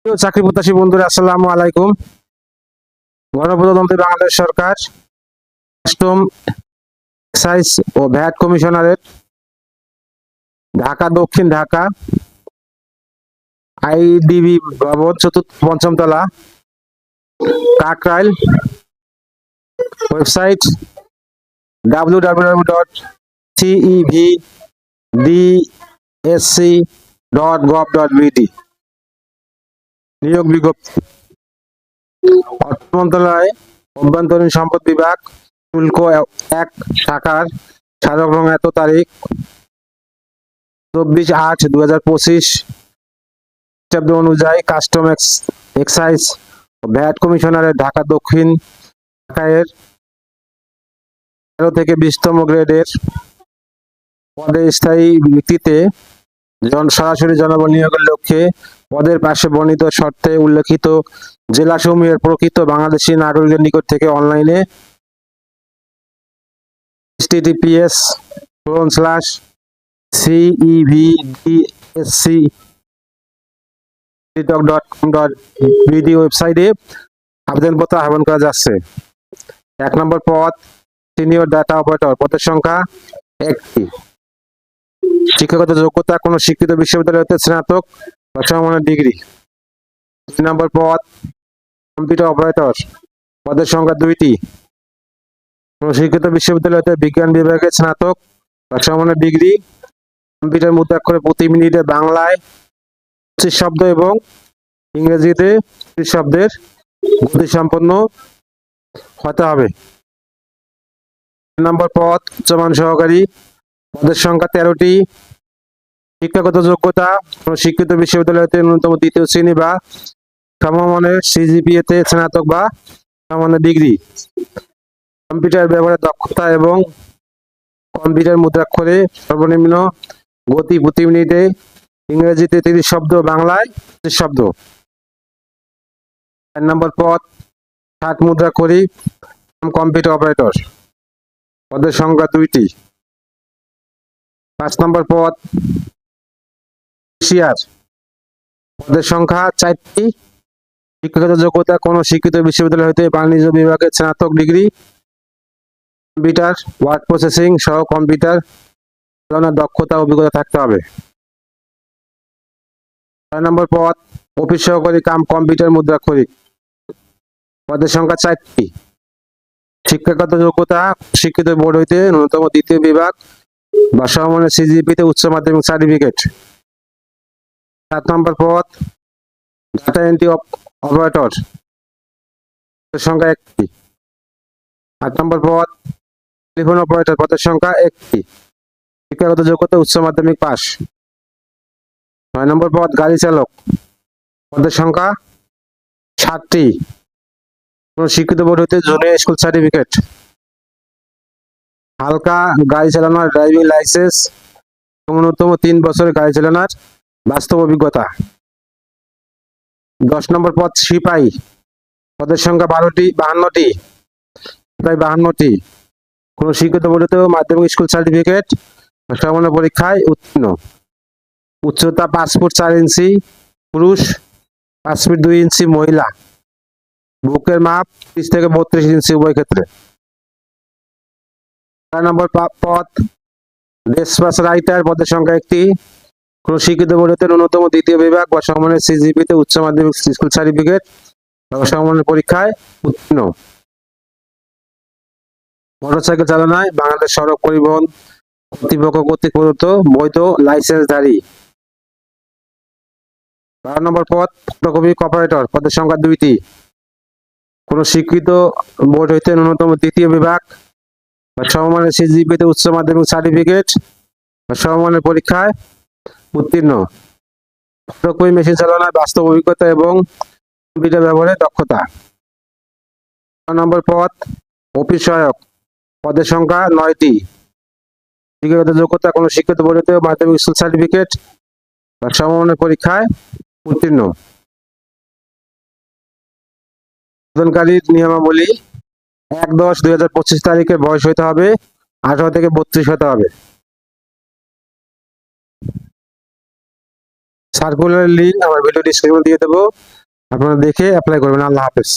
প্রিয় চাকরি প্রত্যাশী বন্ধুরা, আসসালামু আলাইকুম। গণপ্রজাতন্ত্রী বাংলাদেশ সরকার কাস্টম, এক্সাইজ ও ভ্যাট কমিশনারের ঢাকা দক্ষিণ ঢাকা আইডিবি ভবন পঞ্চম তলা, কাকরাইল। Website www.cevdsc.gov.bd। নিয়োগ বিজ্ঞপ্তি। অর্থ মন্ত্রণালয়, অভ্যন্তরীণ সম্পদ বিভাগ, শুল্ক 1 শাখার স্মারক রং এত তারিখ 24/8/2025 খ্রিস্টাব্দ অনুযায়ী কাস্টম, এক্সাইজ ও ভ্যাট কমিশনারের ঢাকা দক্ষিণ ঢাকায়ের 13 থেকে 20তম গ্রেডের পদে স্থায়ী ভিত্তিতে সরাসরি জনবল নিয়োগের লক্ষ্যে পদের পাশে বর্ণিত শর্তে উল্লেখিত জেলাসমূহের প্রকৃত বাংলাদেশী নাগরিকের নিকট থেকে অনলাইনে https://cevdsc.gov.bd ওয়েবসাইটে আবেদনপত্র আহ্বান করা যাচ্ছে। 1 নম্বর পদ সিনিয়র ডাটা অপারেটর, পদের সংখ্যা 1টি। শিক্ষাগত যোগ্যতা কোন স্বীকৃত বিশ্ববিদ্যালয় হতে স্নাতক বা সমমানের ডিগ্রি। 2 নম্বর পদ কম্পিউটার অপারেটর, পদের সংখ্যা 2টি। কোন স্বীকৃত বিশ্ববিদ্যালয় হতে বিজ্ঞান বিভাগে স্নাতক বা সমমানের ডিগ্রি। কম্পিউটার মুদ্রাক্ষরে প্রতি মিনিটে বাংলায় 25 শব্দ এবং ইংরেজিতে 30 শব্দের গতিসম্পন্ন হতে হবে। 3 নম্বর পদ উচ্চমান সহকারী, পদের সংখ্যা 13টি। শিক্ষাগত যোগ্যতা কোন স্বীকৃত বিশ্ববিদ্যালয় হতে ন্যূনতম 2য় শ্রেণী বা সমমানের সিজিপিএ তে স্নাতক বা সমমানের ডিগ্রি। কম্পিউটার ব্যবহারের দক্ষতা এবং কম্পিউটার মুদ্রাক্ষরে সর্বনিম্ন গতি প্রতি মিনিটে ইংরেজিতে 30 শব্দ, বাংলায় 25 শব্দ। 4 নম্বর পদ 60 মুদ্রাক্ষরী কম্পিউটার অপারেটর, পদের সংখ্যা 2টি। 5 নম্বর পদ ক্যাশিয়ার, পদের সংখ্যা 4টি। শিক্ষাগত যোগ্যতা কোন স্বীকৃত বিশ্ববিদ্যালয় হতে বাণিজ্য বিভাগে স্নাতক ডিগ্রি। কম্পিউটার ওয়ার্ড প্রসেসিং সহ কম্পিউটার চালানোর দক্ষতা অভিজ্ঞতা থাকতে হবে। 6 নম্বর পদ অফিস সহকারী কম্পিউটার মুদ্রাক্ষরিক, পদের সংখ্যা 4টি। শিক্ষাগত যোগ্যতা স্বীকৃত বোর্ড হইতে ন্যূনতম 2য় বিভাগ বা সমমানের সিজিপিতে উচ্চ মাধ্যমিক সার্টিফিকেট। 7 নম্বর পদ ডাটা এন্ট্রি অপারেটর, পদের সংখ্যা 1টি। 8 নম্বর পদ টেলিফোন অপারেটর, পদের সংখ্যা 1টি। শিক্ষাগত যোগ্যতা উচ্চ মাধ্যমিক পাস। 9 নম্বর পদ গাড়ি চালক, পদের সংখ্যা 7টি। কোন স্বীকৃত বোর্ড হতে জুনিয়র স্কুল সার্টিফিকেট। হালকা গাড়ি চালানোর ড্রাইভিং লাইসেন্স, ন্যূনতম 3 বছরের গাড়ি চালানোর বাস্তব অভিজ্ঞতা। 10 নম্বর পদ সিপাহী, পদের সংখ্যা 52টি। প্রায় 52টি। কোন স্বীকৃত বোর্ড হতে মাধ্যমিক স্কুল সার্টিফিকেট সমমানের পরীক্ষায় উত্তীর্ণ। উচ্চতা 5 ফুট 4 ইঞ্চি পুরুষ, 5 ফিট 2 ইঞ্চি মহিলা। বুকের মাপ 30 থেকে 32 ইঞ্চি উভয় ক্ষেত্রে। 4 নম্বর পদ ডেসপাচ রাইটার, পদের সংখ্যা 1টি। কোন স্বীকৃত বোর্ড হতে ন্যূনতম 2য় বিভাগ বা সমমানের সিজিপিতে উচ্চ মাধ্যমিক স্কুল সার্টিফিকেট বা সমমানের পরীক্ষায় উত্তীর্ণ। মোটরসাইকেল চালনায় বাংলাদেশ সড়ক পরিবহন কর্তৃপক্ষ কর্তৃক প্রদত্ত বৈধ লাইসেন্সধারী। 12 নম্বর পদ ফটোকপি অপারেটর, পদের সংখ্যা 2টি। কোন স্বীকৃত বোর্ড হইতে ন্যূনতম 2য় বিভাগ বা সমমানের সিজিপিতে উচ্চ মাধ্যমিক সার্টিফিকেট বা সমমানের পরীক্ষায় উত্তীর্ণ। ফটোকপি মেশিন চালনায় বাস্তব অভিজ্ঞতা এবং কম্পিউটার ব্যবহারের দক্ষতা। 6 নম্বর পদ অফিস সহায়ক, পদের সংখ্যা 9টি। শিক্ষাগত যোগ্যতা কোন স্বীকৃত বোর্ড হতে মাধ্যমিক স্কুল সার্টিফিকেট বা সমমানের পরীক্ষায় উত্তীর্ণ। আবেদনকারীর নিয়মাবলী: 1/10/2025 তারিখে বয়স হতে হবে 18 থেকে 32 হতে হবে। সার্কুলার লিঙ্ক আমার ভিডিও ডিসক্রিপশনে দিয়ে দেবো, আপনারা দেখে অ্যাপ্লাই করবেন। আল্লাহ হাফেজ।